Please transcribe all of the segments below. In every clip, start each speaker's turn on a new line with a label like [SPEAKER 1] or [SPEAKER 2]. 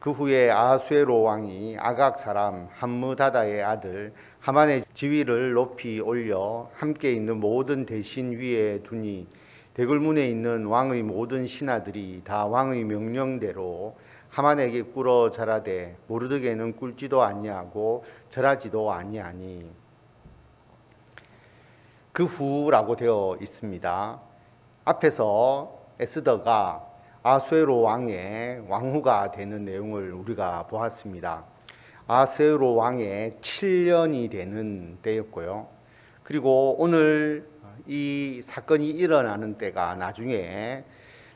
[SPEAKER 1] 그 후에 아하수에로 왕이 아각 사람 함므다다의 아들 하만의 지위를 높이 올려 함께 있는 모든 대신 위에 두니 대궐문에 있는 왕의 모든 신하들이 다 왕의 명령대로 하만에게 꿇어 절하되 모르드게는 꿇지도 아니하고 절하지도 아니하니. 그 후라고 되어 있습니다. 앞에서 에스더가 아하수에로 왕의 왕후가 되는 내용을 우리가 보았습니다. 아하수에로 왕의 7년이 되는 때였고요. 그리고 오늘 이 사건이 일어나는 때가 나중에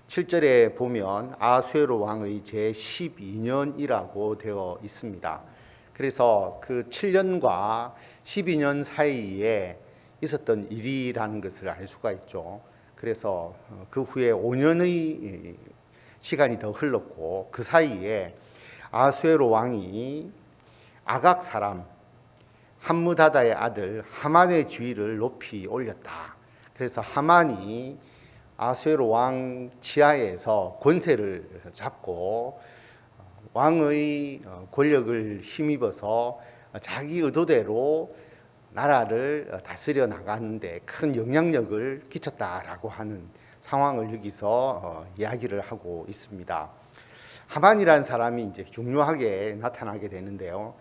[SPEAKER 1] 7절에 보면 아하수에로 왕의 제12년이라고 되어 있습니다. 그래서 그 7년과 12년 사이에 있었던 일이라는 것을 알 수가 있죠. 그래서 그 후에 5년의 시간이 더 흘렀고 그 사이에 아하수에로 왕이 아각 사람 함므다다의 아들 하만의 지위를 높이 올렸다. 그래서 하만이 아하수에로 왕 치하에서 권세를 잡고 왕의 권력을 힘입어서 자기 의도대로 나라를 다스려 나가는데 큰 영향력을 끼쳤다라고 하는 상황을 여기서 이야기를 하고 있습니다. 하만이라는 사람이 이제 중요하게 나타나게 되는데요.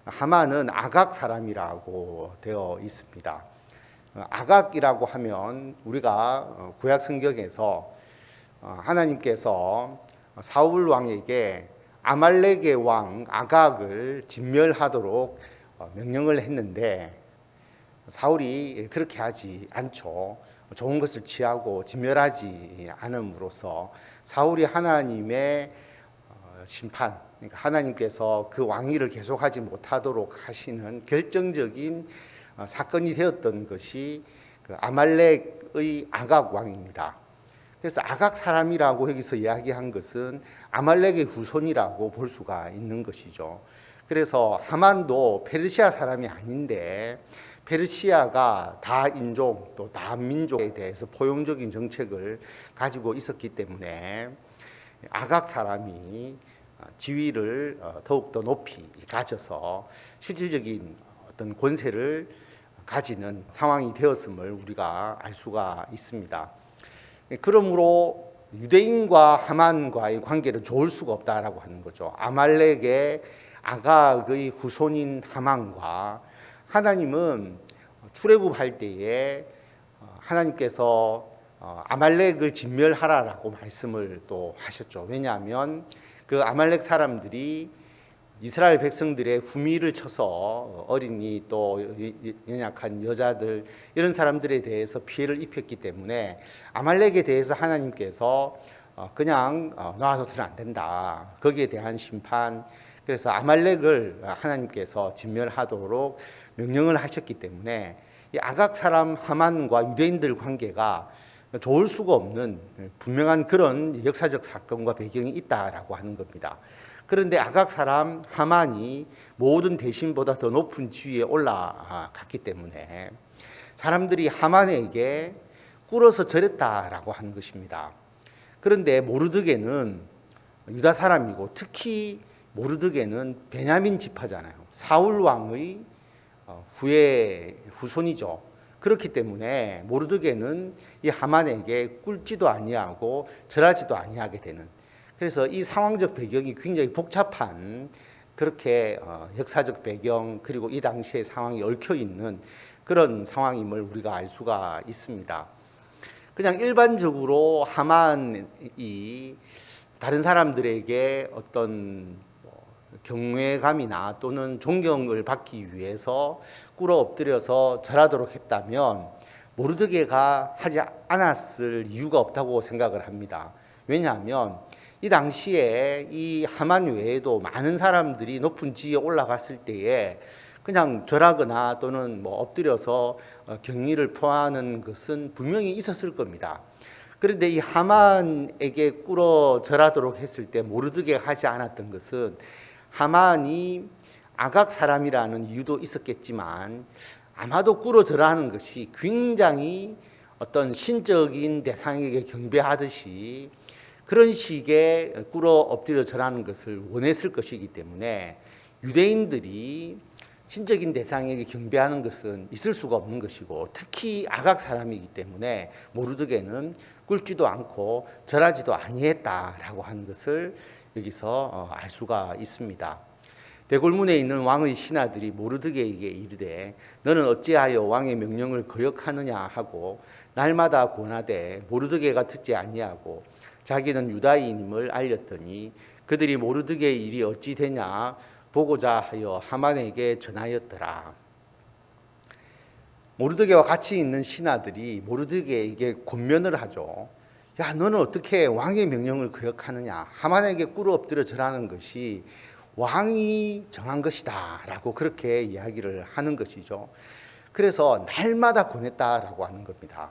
[SPEAKER 1] 하만은 아각 사람이라고 되어 있습니다. 아각이라고 하면 우리가 구약 성경에서 하나님께서 사울 왕에게 아말렉의 왕 아각을 진멸하도록 명령을 했는데 사울이 그렇게 하지 않죠. 좋은 것을 취하고 진멸하지 않음으로써 사울이 하나님의 심판, 그러니까 하나님께서 그 왕위를 계속하지 못하도록 하시는 결정적인 사건이 되었던 것이 그 아말렉의 아각 왕입니다. 그래서 아각 사람이라고 여기서 이야기한 것은 아말렉의 후손이라고 볼 수가 있는 것이죠. 그래서 하만도 페르시아 사람이 아닌데 페르시아가 다인종 또 다민족에 대해서 포용적인 정책을 가지고 있었기 때문에 아각 사람이 지위를 더욱더 높이 가져서 실질적인 어떤 권세를 가지는 상황이 되었음을 우리가 알 수가 있습니다. 그러므로 유대인과 하만과의 관계를 좋을 수가 없다라고 하는 거죠. 아말렉의 아각의 후손인 하만과 하나님은 출애굽할 때에 하나님께서 아말렉을 진멸하라라고 말씀을 또 하셨죠. 왜냐하면 그 아말렉 사람들이 이스라엘 백성들의 후미를 쳐서 어린이 또 연약한 여자들 이런 사람들에 대해서 피해를 입혔기 때문에 아말렉에 대해서 하나님께서 그냥 놔둬서는 안 된다. 거기에 대한 심판. 그래서 아말렉을 하나님께서 진멸하도록 명령을 하셨기 때문에 이 아각 사람 하만과 유대인들 관계가 좋을 수가 없는 분명한 그런 역사적 사건과 배경이 있다라고 하는 겁니다. 그런데 아각 사람 하만이 모든 대신보다 더 높은 지위에 올라갔기 때문에 사람들이 하만에게 꿇어서 절했다라고 하는 것입니다. 그런데 모르드게는 유다 사람이고 특히 모르드게는 베냐민 지파잖아요. 사울 왕의 후손이죠. 그렇기 때문에 모르드게는 이 하만에게 꿇지도 아니하고 절하지도 아니하게 되는, 그래서 이 상황적 배경이 굉장히 복잡한 그렇게 역사적 배경 그리고 이 당시의 상황이 얽혀 있는 그런 상황임을 우리가 알 수가 있습니다. 그냥 일반적으로 하만이 다른 사람들에게 어떤 경외감이나 또는 존경을 받기 위해서 꿇어 엎드려서 절하도록 했다면 모르드게가 하지 않았을 이유가 없다고 생각을 합니다. 왜냐하면 이 당시에 이 하만 외에도 많은 사람들이 높은 지위에 올라갔을 때에 그냥 절하거나 또는 엎드려서 경의를 표하는 것은 분명히 있었을 겁니다. 그런데 이 하만에게 꿇어 절하도록 했을 때 모르드게가 하지 않았던 것은 하만이 아각 사람이라는 이유도 있었겠지만 아마도 꿇어 절하는 것이 굉장히 어떤 신적인 대상에게 경배하듯이 그런 식의 꿇어 엎드려 절하는 것을 원했을 것이기 때문에 유대인들이 신적인 대상에게 경배하는 것은 있을 수가 없는 것이고, 특히 아각 사람이기 때문에 모르드게는 꿇지도 않고 절하지도 아니했다라고 하는 것을 여기서 알 수가 있습니다. 대궐문에 있는 왕의 신하들이 모르드게에게 이르되 너는 어찌하여 왕의 명령을 거역하느냐 하고 날마다 권하되 모르드게가 듣지 아니하고 자기는 유다인임을 알렸더니 그들이 모르드게의 일이 어찌 되냐 보고자 하여 하만에게 전하였더라. 모르드게와 같이 있는 신하들이 모르드게에게 권면을 하죠. 야, 너는 어떻게 왕의 명령을 거역하느냐? 하만에게 꿇어 엎드려 절하는 것이 왕이 정한 것이다 라고 그렇게 이야기를 하는 것이죠. 그래서 날마다 권했다라고 하는 겁니다.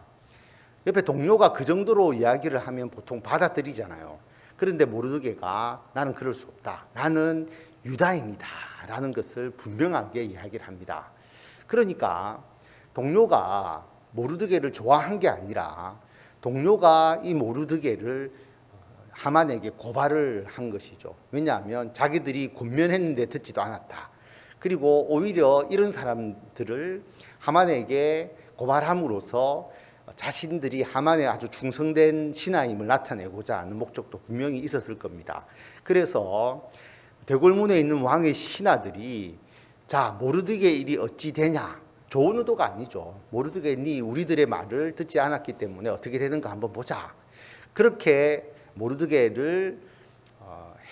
[SPEAKER 1] 옆에 동료가 그 정도로 이야기를 하면 보통 받아들이잖아요. 그런데 모르드게가 나는 그럴 수 없다, 나는 유다인이다 라는 것을 분명하게 이야기를 합니다. 그러니까 동료가 모르드게를 좋아한 게 아니라 동료가 이 모르드게를 하만에게 고발을 한 것이죠. 왜냐하면 자기들이 권면했는데 듣지도 않았다. 그리고 오히려 이런 사람들을 하만에게 고발함으로써 자신들이 하만의 아주 충성된 신하임을 나타내고자 하는 목적도 분명히 있었을 겁니다. 그래서 대궐문에 있는 왕의 신하들이 자, 모르드게의 일이 어찌 되냐? 좋은 의도가 아니죠. 모르드게 니 우리들의 말을 듣지 않았기 때문에 어떻게 되는가 한번 보자. 그렇게 모르드게를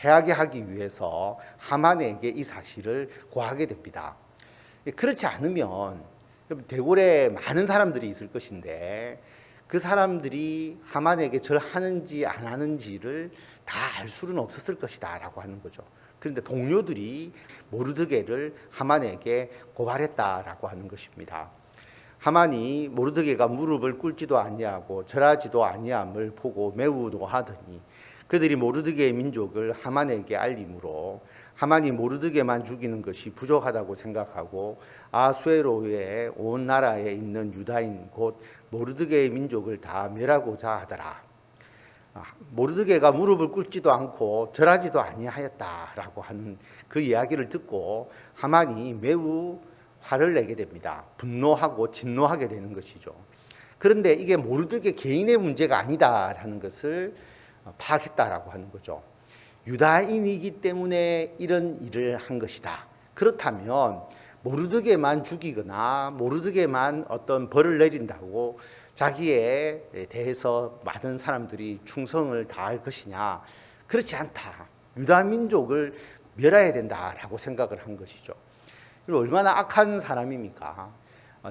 [SPEAKER 1] 해하게 하기 위해서 하만에게 이 사실을 고하게 됩니다. 그렇지 않으면 대궐에 많은 사람들이 있을 것인데 그 사람들이 하만에게 절하는지 안 하는지를 다 알 수는 없었을 것이다 라고 하는 거죠. 그런데 동료들이 모르드게를 하만에게 고발했다라고 하는 것입니다. 하만이 모르드게가 무릎을 꿇지도 아니하고 절하지도 아니함을 보고 매우 노하더니 그들이 모르드게의 민족을 하만에게 알림으로 하만이 모르드게만 죽이는 것이 부족하다고 생각하고 아수에로의 온 나라에 있는 유다인 곧 모르드게의 민족을 다 멸하고자 하더라. 모르드게가 무릎을 꿇지도 않고 절하지도 아니하였다라고 하는 그 이야기를 듣고 하만이 매우 화를 내게 됩니다. 분노하고 진노하게 되는 것이죠. 그런데 이게 모르드게 개인의 문제가 아니다라는 것을 파악했다라고 하는 거죠. 유다인이기 때문에 이런 일을 한 것이다. 그렇다면 모르드게만 죽이거나 모르드게만 어떤 벌을 내린다고 자기에 대해서 많은 사람들이 충성을 다할 것이냐? 그렇지 않다. 유다 민족을 멸해야 된다라고 생각을 한 것이죠. 얼마나 악한 사람입니까?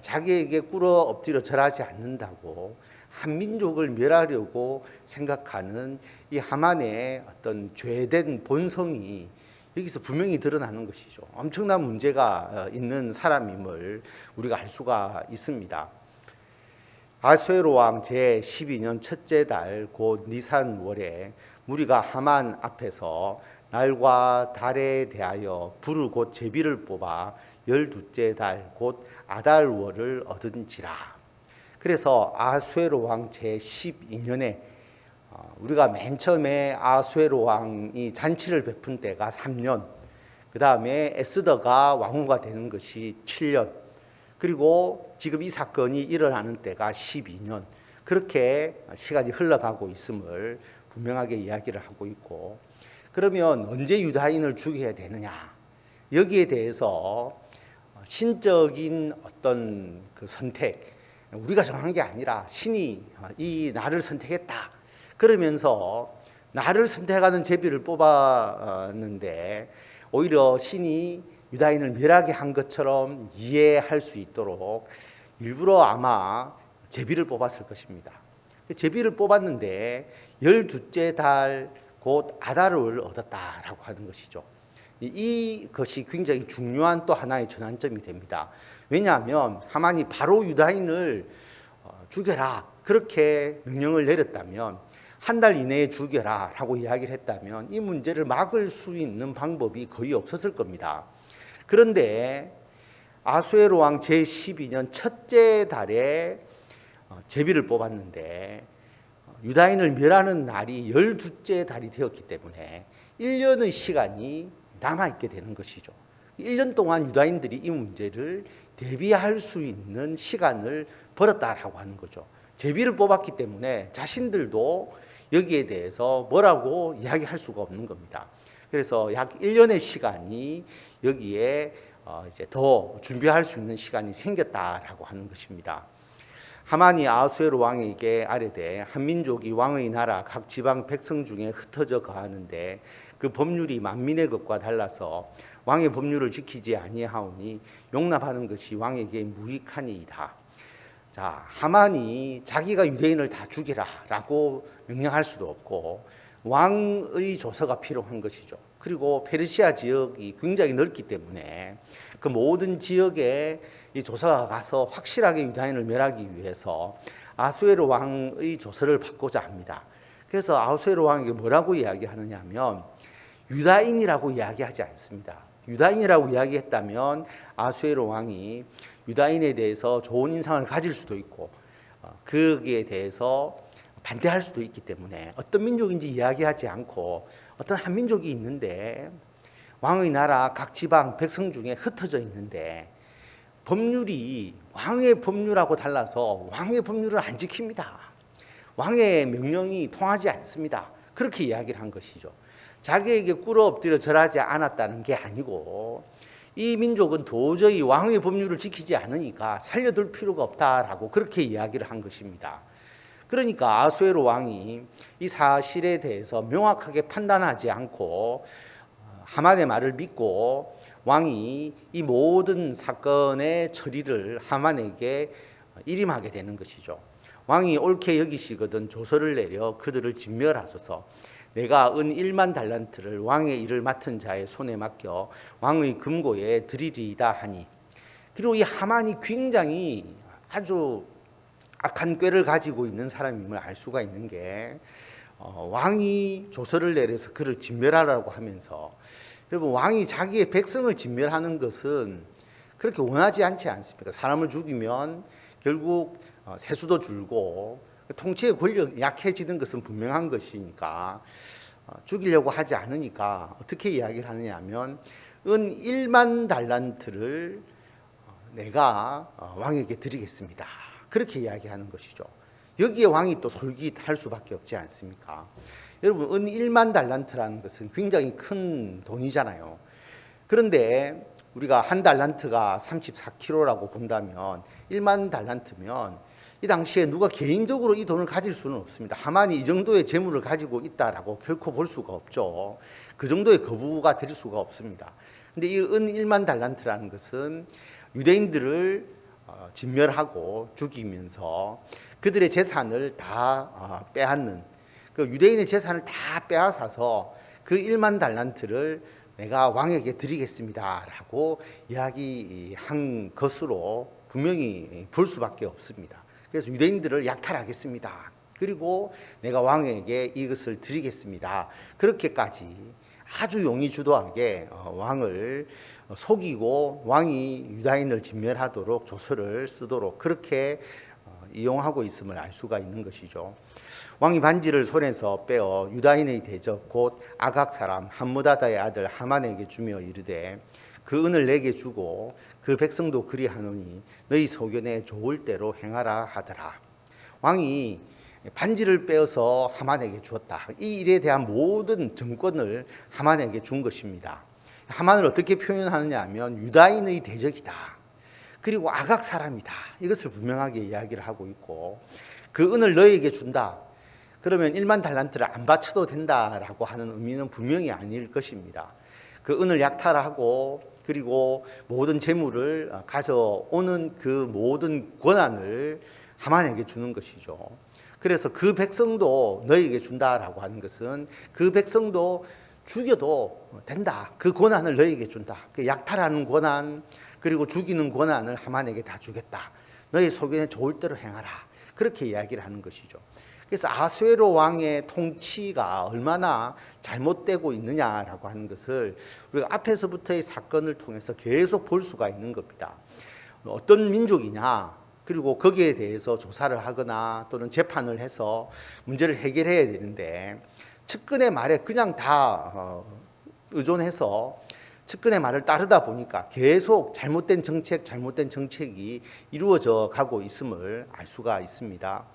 [SPEAKER 1] 자기에게 꿇어 엎드려 절하지 않는다고 한 민족을 멸하려고 생각하는 이 하만의 어떤 죄된 본성이 여기서 분명히 드러나는 것이죠. 엄청난 문제가 있는 사람임을 우리가 알 수가 있습니다. 아수에로 왕 제12년 첫째 달 곧 니산월에 무리가 하만 앞에서 날과 달에 대하여 불을 곧 제비를 뽑아 12째 달 곧 아달월을 얻은지라. 그래서 아수에로 왕 제12년에 우리가 맨 처음에 아수에로 왕이 잔치를 베푼 때가 3년, 그 다음에 에스더가 왕후가 되는 것이 7년, 그리고 지금 이 사건이 일어나는 때가 12년, 그렇게 시간이 흘러가고 있음을 분명하게 이야기를 하고 있고, 그러면 언제 유다인을 죽여야 되느냐? 여기에 대해서 신적인 어떤 그 선택, 우리가 정한 게 아니라 신이 이 나를 선택했다. 그러면서 나를 선택하는 제비를 뽑았는데 오히려 신이 유다인을 멸하게 한 것처럼 이해할 수 있도록 일부러 아마 제비를 뽑았을 것입니다. 제비를 뽑았는데 12째 달 곧 아달을 얻었다라고 하는 것이죠. 이것이 굉장히 중요한 또 하나의 전환점이 됩니다. 왜냐하면 하만이 바로 유다인을 죽여라 그렇게 명령을 내렸다면, 한 달 이내에 죽여라 라고 이야기를 했다면 이 문제를 막을 수 있는 방법이 거의 없었을 겁니다. 그런데 아수에로 왕 제12년 첫째 달에 제비를 뽑았는데 유다인을 멸하는 날이 12째 달이 되었기 때문에 1년의 시간이 남아있게 되는 것이죠. 1년 동안 유다인들이 이 문제를 대비할 수 있는 시간을 벌었다라고 하는 거죠. 제비를 뽑았기 때문에 자신들도 여기에 대해서 뭐라고 이야기할 수가 없는 겁니다. 그래서 약 1년의 시간이 여기에 이제 더 준비할 수 있는 시간이 생겼다라고 하는 것입니다. 하만이 아하수에로 왕에게 아뢰되 한민족이 왕의 나라 각 지방 백성 중에 흩어져 거하는데 그 법률이 만민의 것과 달라서 왕의 법률을 지키지 아니하오니 용납하는 것이 왕에게 무익하니이다. 자, 하만이 자기가 유대인을 다 죽이라라고 명령할 수도 없고 왕의 조서가 필요한 것이죠. 그리고 페르시아 지역이 굉장히 넓기 때문에 그 모든 지역에 이 조서가 가서 확실하게 유다인을 멸하기 위해서 아하수에로 왕의 조서를 받고자 합니다. 그래서 아하수에로 왕에게 뭐라고 이야기하느냐 하면 유다인이라고 이야기하지 않습니다. 유다인이라고 이야기했다면 아하수에로 왕이 유다인에 대해서 좋은 인상을 가질 수도 있고 거기에 대해서 반대할 수도 있기 때문에 어떤 민족인지 이야기하지 않고 어떤 한 민족이 있는데 왕의 나라 각 지방 백성 중에 흩어져 있는데 법률이 왕의 법률하고 달라서 왕의 법률을 안 지킵니다. 왕의 명령이 통하지 않습니다. 그렇게 이야기를 한 것이죠. 자기에게 꿇어 엎드려 절하지 않았다는 게 아니고 이 민족은 도저히 왕의 법률을 지키지 않으니까 살려둘 필요가 없다라고 그렇게 이야기를 한 것입니다. 그러니까 아하수에로 왕이 이 사실에 대해서 명확하게 판단하지 않고 하만의 말을 믿고 왕이 이 모든 사건의 처리를 하만에게 일임하게 되는 것이죠. 왕이 옳게 여기시거든 조서를 내려 그들을 진멸하소서. 내가 은 1만 달란트를 왕의 일을 맡은 자의 손에 맡겨 왕의 금고에 드리리이다 하니. 그리고 이 하만이 굉장히 아주 악한 꾀를 가지고 있는 사람임을 알 수가 있는 게 왕이 조서를 내려서 그를 진멸하라고 하면서 여러분 왕이 자기의 백성을 진멸하는 것은 그렇게 원하지 않지 않습니까? 사람을 죽이면 결국 세수도 줄고 통치의 권력이 약해지는 것은 분명한 것이니까 죽이려고 하지 않으니까 어떻게 이야기를 하느냐 하면 은 1만 달란트를 내가 왕에게 드리겠습니다. 그렇게 이야기하는 것이죠. 여기에 왕이 또 솔깃할 수밖에 없지 않습니까? 여러분 은 1만 달란트라는 것은 굉장히 큰 돈이잖아요. 그런데 우리가 한 달란트가 34kg라고 본다면 1만 달란트면 이 당시에 누가 개인적으로 이 돈을 가질 수는 없습니다. 하만이 이 정도의 재물을 가지고 있다라고 결코 볼 수가 없죠. 그 정도의 거부가 될 수가 없습니다. 근데 이 은 1만 달란트라는 것은 유대인들을 진멸하고 죽이면서 그들의 재산을 다 빼앗는 그 유대인의 재산을 다 빼앗아서 그 1만 달란트를 내가 왕에게 드리겠습니다라고 이야기한 것으로 분명히 볼 수밖에 없습니다. 그래서 유대인들을 약탈하겠습니다. 그리고 내가 왕에게 이것을 드리겠습니다. 그렇게까지 아주 용의주도하게 왕을 속이고 왕이 유다인을 진멸하도록 조서를 쓰도록 그렇게 이용하고 있음을 알 수가 있는 것이죠. 왕이 반지를 손에서 빼어 유다인의 대적 곧 아각 사람 함무다다의 아들 하만에게 주며 이르되 그 은을 내게 주고 그 백성도 그리하노니 너희 소견에 좋을 대로 행하라 하더라. 왕이 반지를 빼어서 하만에게 주었다. 이 일에 대한 모든 정권을 하만에게 준 것입니다. 하만을 어떻게 표현하느냐 하면 유다인의 대적이다. 그리고 아각 사람이다. 이것을 분명하게 이야기를 하고 있고 그 은을 너에게 준다. 그러면 1만 달란트를 안 바쳐도 된다라고 하는 의미는 분명히 아닐 것입니다. 그 은을 약탈하고 그리고 모든 재물을 가져오는 그 모든 권한을 하만에게 주는 것이죠. 그래서 그 백성도 너에게 준다라고 하는 것은 그 백성도 죽여도 된다. 그 권한을 너에게 준다. 그 약탈하는 권한 그리고 죽이는 권한을 하만에게 다 주겠다. 너의 소견에 좋을 대로 행하라. 그렇게 이야기를 하는 것이죠. 그래서 아하수에로 왕의 통치가 얼마나 잘못되고 있느냐라고 하는 것을 우리가 앞에서부터의 사건을 통해서 계속 볼 수가 있는 겁니다. 어떤 민족이냐? 그리고 거기에 대해서 조사를 하거나 또는 재판을 해서 문제를 해결해야 되는데 측근의 말에 그냥 다 의존해서 측근의 말을 따르다 보니까 계속 잘못된 정책이 이루어져 가고 있음을 알 수가 있습니다.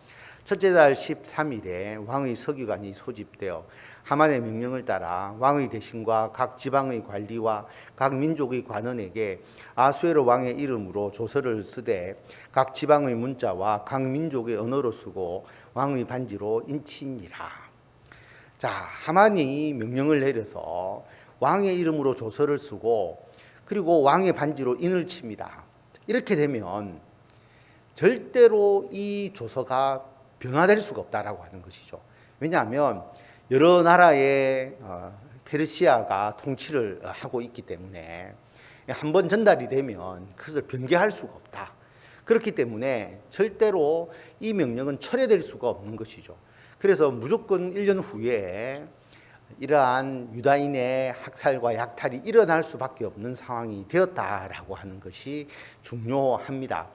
[SPEAKER 1] 첫째 달 13일에 왕의 서기관이 소집되어 하만의 명령을 따라 왕의 대신과 각 지방의 관리와 각 민족의 관원에게 아수에로 왕의 이름으로 조서를 쓰되 각 지방의 문자와 각 민족의 언어로 쓰고 왕의 반지로 인치니라. 자, 하만이 명령을 내려서 왕의 이름으로 조서를 쓰고 그리고 왕의 반지로 인을 칩니다. 이렇게 되면 절대로 이 조서가 변화될 수가 없다라고 하는 것이죠. 왜냐하면 여러 나라의 페르시아가 통치를 하고 있기 때문에 한번 전달이 되면 그것을 변개할 수가 없다. 그렇기 때문에 절대로 이 명령은 철회될 수가 없는 것이죠. 그래서 무조건 1년 후에 이러한 유다인의 학살과 약탈이 일어날 수밖에 없는 상황이 되었다라고 하는 것이 중요합니다.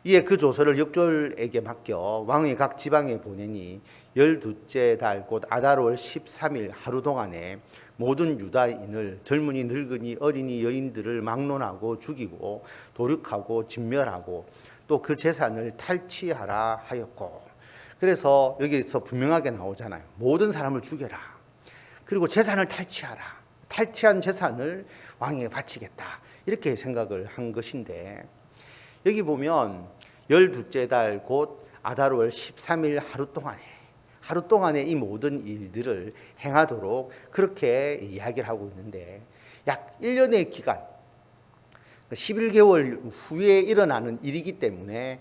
[SPEAKER 1] 이에 그 조서를 역졸에게 맡겨 왕의 각 지방에 보내니 12째 달 곧 아달월 13일 하루 동안에 모든 유다인을 젊은이 늙은이 어린이 여인들을 막론하고 죽이고 도륙하고 진멸하고 또 그 재산을 탈취하라 하였고, 그래서 여기서 분명하게 나오잖아요. 모든 사람을 죽여라. 그리고 재산을 탈취하라. 탈취한 재산을 왕에게 바치겠다. 이렇게 생각을 한 것인데, 여기 보면 12째 달 곧 아달월 13일 하루 동안에 이 모든 일들을 행하도록 그렇게 이야기를 하고 있는데, 약 1년의 기간, 11개월 후에 일어나는 일이기 때문에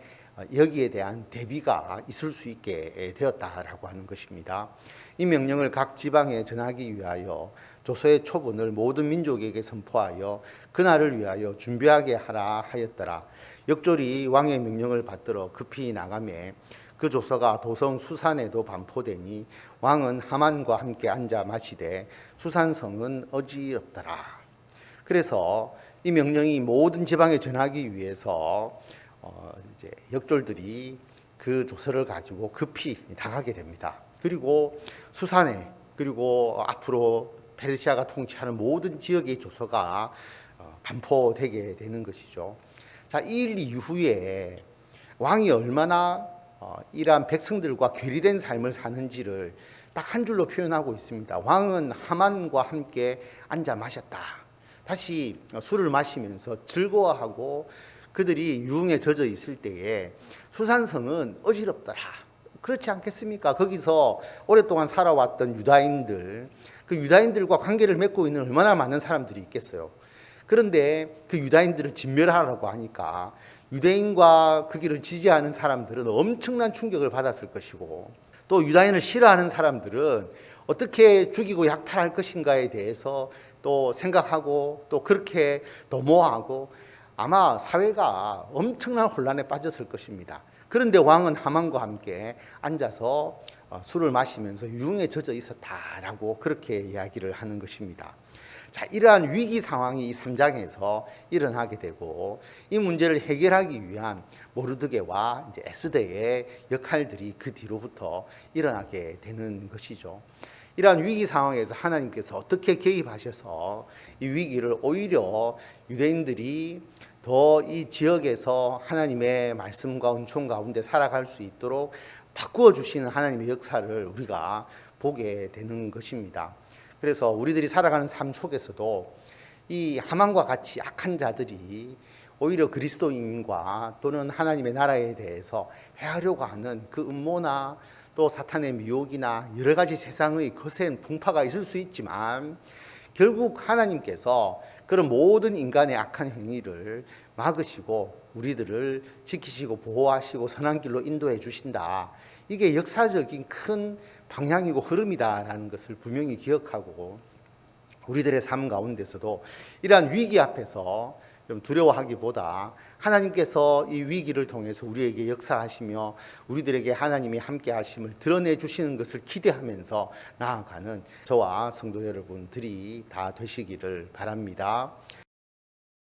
[SPEAKER 1] 여기에 대한 대비가 있을 수 있게 되었다라고 하는 것입니다. 이 명령을 각 지방에 전하기 위하여 조서의 초본을 모든 민족에게 선포하여 그날을 위하여 준비하게 하라 하였더라. 역졸이 왕의 명령을 받들어 급히 나가매 그 조서가 도성 수산에도 반포되니 왕은 하만과 함께 앉아 마시되 수산성은 어지럽더라. 그래서 이 명령이 모든 지방에 전하기 위해서 이제 역졸들이 그 조서를 가지고 급히 나가게 됩니다. 그리고 수산에, 그리고 앞으로 페르시아가 통치하는 모든 지역의 조서가 반포되게 되는 것이죠. 자, 이 일 이후에 왕이 얼마나 이러한 백성들과 괴리된 삶을 사는지를 딱 한 줄로 표현하고 있습니다. 왕은 하만과 함께 앉아 마셨다. 다시 술을 마시면서 즐거워하고 그들이 유흥에 젖어 있을 때에 수산성은 어지럽더라. 그렇지 않겠습니까? 거기서 오랫동안 살아왔던 유다인들, 그 유다인들과 관계를 맺고 있는 얼마나 많은 사람들이 있겠어요. 그런데 그 유다인들을 진멸하라고 하니까 유대인과 그 길을 지지하는 사람들은 엄청난 충격을 받았을 것이고, 또 유다인을 싫어하는 사람들은 어떻게 죽이고 약탈할 것인가에 대해서 또 생각하고 또 그렇게 도모하고 아마 사회가 엄청난 혼란에 빠졌을 것입니다. 그런데 왕은 하만과 함께 앉아서 술을 마시면서 유흥에 젖어 있었다라고 그렇게 이야기를 하는 것입니다. 자, 이러한 위기 상황이 이 3장에서 일어나게 되고, 이 문제를 해결하기 위한 모르드게와 이제 에스더의 역할들이 그 뒤로부터 일어나게 되는 것이죠. 이러한 위기 상황에서 하나님께서 어떻게 개입하셔서 이 위기를 오히려 유대인들이 더 이 지역에서 하나님의 말씀과 은총 가운데 살아갈 수 있도록 바꾸어 주시는 하나님의 역사를 우리가 보게 되는 것입니다. 그래서 우리들이 살아가는 삶 속에서도 이 하만과 같이 악한 자들이 오히려 그리스도인과 또는 하나님의 나라에 대해서 해하려고 하는 그 음모나 또 사탄의 미혹이나 여러 가지 세상의 거센 풍파가 있을 수 있지만, 결국 하나님께서 그런 모든 인간의 악한 행위를 막으시고 우리들을 지키시고 보호하시고 선한 길로 인도해 주신다. 이게 역사적인 큰 방향이고 흐름이다라는 것을 분명히 기억하고, 우리들의 삶 가운데서도 이러한 위기 앞에서 좀 두려워하기보다 하나님께서 이 위기를 통해서 우리에게 역사하시며 우리들에게 하나님이 함께 하심을 드러내 주시는 것을 기대하면서 나아가는 저와 성도 여러분들이 다 되시기를 바랍니다.